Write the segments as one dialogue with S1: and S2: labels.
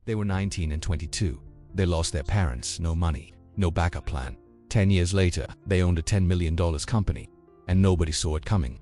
S1: They were 19 and 22. They lost their parents, no money, no backup plan. 10 years later, they owned a $10 million company, and nobody saw it coming.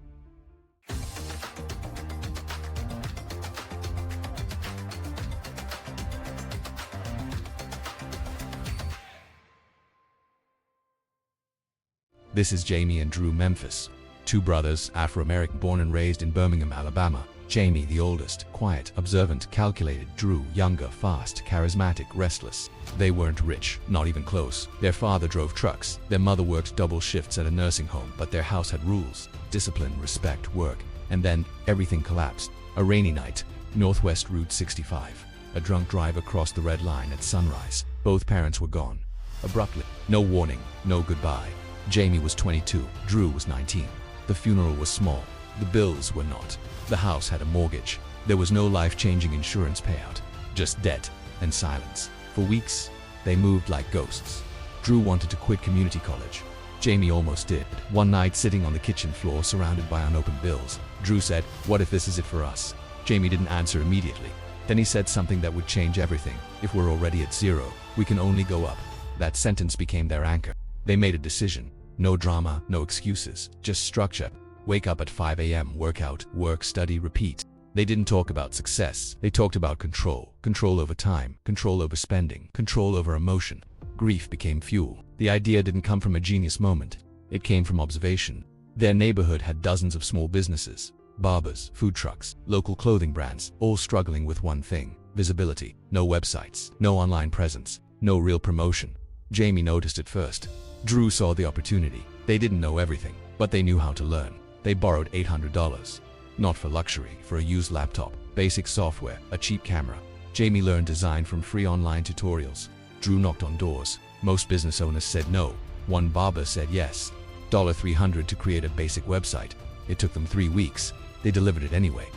S1: This is Jamie and Drew Memphis, two brothers, Afro-American, born and raised in Birmingham, Alabama. Jamie, the oldest, quiet, observant, calculated. Drew, younger, fast, charismatic, restless. They weren't rich, not even close. Their father drove trucks. Their mother worked double shifts at a nursing home, but their house had rules, discipline, respect, work. And then, everything collapsed. A rainy night, Northwest Route 65. A drunk driver crossed the red line at sunrise. Both parents were gone. Abruptly. No warning, no goodbye. Jamie was 22, Drew was 19. The funeral was small. The bills were not. The house had a mortgage. There was no life-changing insurance payout, just debt and silence. For weeks, they moved like ghosts. Drew wanted to quit community college. Jamie almost did. One night, sitting on the kitchen floor surrounded by unopened bills, Drew said, "What if this is it for us?" Jamie didn't answer immediately. Then he said something that would change everything. "If we're already at zero, we can only go up." That sentence became their anchor. They made a decision. No drama, no excuses, just structure. Wake up at 5 a.m., work out, work, study, repeat. They didn't talk about success. They talked about control. Control over time, control over spending, control over emotion. Grief became fuel. The idea didn't come from a genius moment. It came from observation. Their neighborhood had dozens of small businesses, barbers, food trucks, local clothing brands, all struggling with one thing: visibility. No websites, no online presence, no real promotion. Jamie noticed it first. Drew saw the opportunity. They didn't know everything, but they knew how to learn. They borrowed $800. Not for luxury, for a used laptop, basic software, a cheap camera. Jamie learned design from free online tutorials. Drew knocked on doors. Most business owners said no. One barber said yes. $300 to create a basic website. It took them 3 weeks. They delivered it anyway.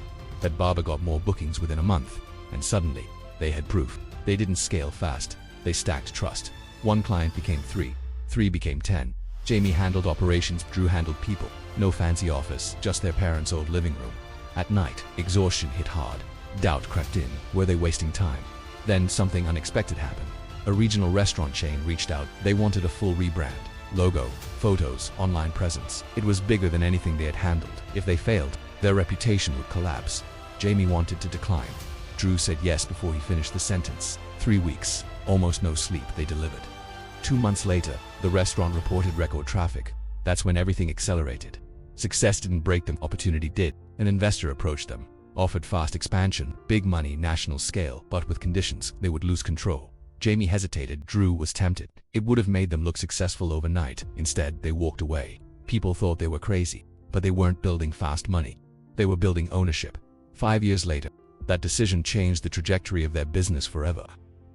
S1: That barber got more bookings within a month. And suddenly, they had proof. They didn't scale fast. They stacked trust. One client became 3. 3 became 10. Jamie handled operations, Drew handled people. No fancy office, just their parents' old living room. At night, exhaustion hit hard. Doubt crept in. Were they wasting time? Then something unexpected happened. A regional restaurant chain reached out. They wanted a full rebrand. Logo, photos, online presence. It was bigger than anything they had handled. If they failed, their reputation would collapse. Jamie wanted to decline. Drew said yes before he finished the sentence. 3 weeks, almost no sleep, they delivered. 2 months later, the restaurant reported record traffic. That's when everything accelerated. Success didn't break them, opportunity did. An investor approached them, offered fast expansion, big money, national scale, but with conditions: they would lose control. Jamie hesitated. Drew was tempted. It would have made them look successful overnight. Instead, they walked away. People thought they were crazy, but they weren't building fast money. They were building ownership. 5 years later, that decision changed the trajectory of their business forever.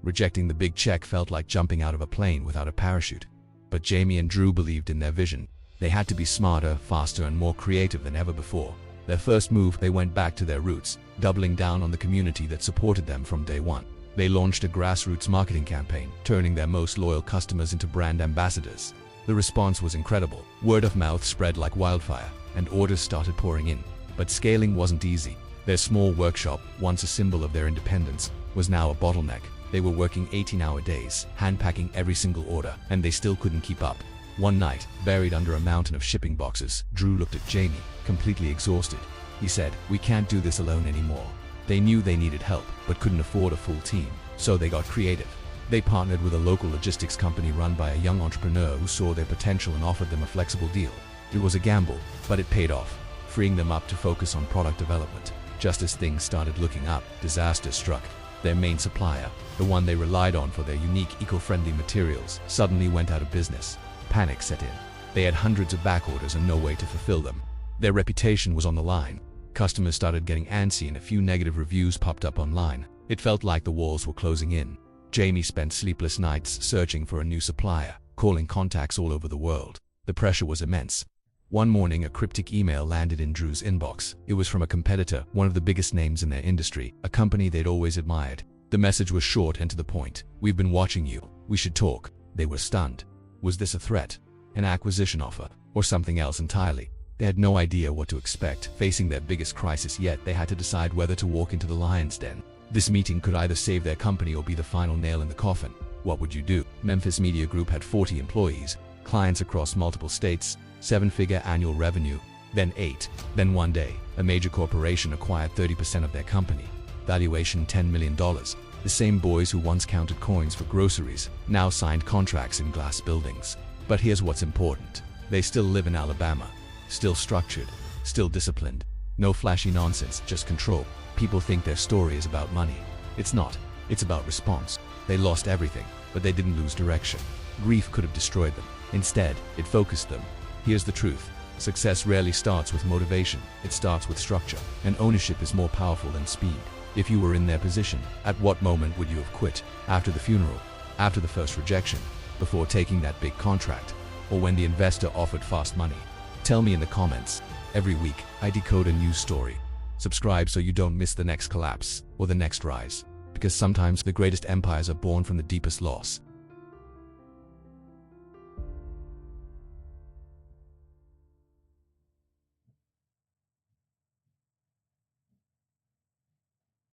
S1: Rejecting the big check felt like jumping out of a plane without a parachute. But Jamie and Drew believed in their vision. They had to be smarter, faster, and more creative than ever before. Their first move, they went back to their roots, doubling down on the community that supported them from day one. They launched a grassroots marketing campaign, turning their most loyal customers into brand ambassadors. The response was incredible. Word of mouth spread like wildfire, and orders started pouring in. But scaling wasn't easy. Their small workshop, once a symbol of their independence, was now a bottleneck. They were working 18-hour days, hand-packing every single order, and they still couldn't keep up. One night, buried under a mountain of shipping boxes, Drew looked at Jamie, completely exhausted. He said, "We can't do this alone anymore." They knew they needed help, but couldn't afford a full team, so they got creative. They partnered with a local logistics company run by a young entrepreneur who saw their potential and offered them a flexible deal. It was a gamble, but it paid off, freeing them up to focus on product development. Just as things started looking up, disaster struck. Their main supplier, the one they relied on for their unique eco-friendly materials, suddenly went out of business. Panic set in. They had hundreds of back orders and no way to fulfill them. Their reputation was on the line. Customers started getting antsy and a few negative reviews popped up online. It felt like the walls were closing in. Jamie spent sleepless nights searching for a new supplier, calling contacts all over the world. The pressure was immense. One morning, a cryptic email landed in Drew's inbox. It was from a competitor, one of the biggest names in their industry, a company they'd always admired. The message was short and to the point. "We've been watching you. We should talk." They were stunned. Was this a threat, an acquisition offer, or something else entirely? They had no idea what to expect. Facing their biggest crisis yet, they had to decide whether to walk into the lion's den. This meeting could either save their company or be the final nail in the coffin. What would you do? Memphis Media Group had 40 employees, clients across multiple states, 7-figure annual revenue, then 8. Then one day, a major corporation acquired 30% of their company. Valuation $10 million. The same boys who once counted coins for groceries now signed contracts in glass buildings. But here's what's important. They still live in Alabama. Still structured. Still disciplined. No flashy nonsense, just control. People think their story is about money. It's not. It's about response. They lost everything, but they didn't lose direction. Grief could have destroyed them. Instead, it focused them. Here's the truth. Success rarely starts with motivation. It starts with structure. And ownership is more powerful than speed. If you were in their position, at what moment would you have quit? After the funeral? After the first rejection? Before taking that big contract? Or when the investor offered fast money? Tell me in the comments. Every week, I decode a news story. Subscribe so you don't miss the next collapse or the next rise. Because sometimes the greatest empires are born from the deepest loss.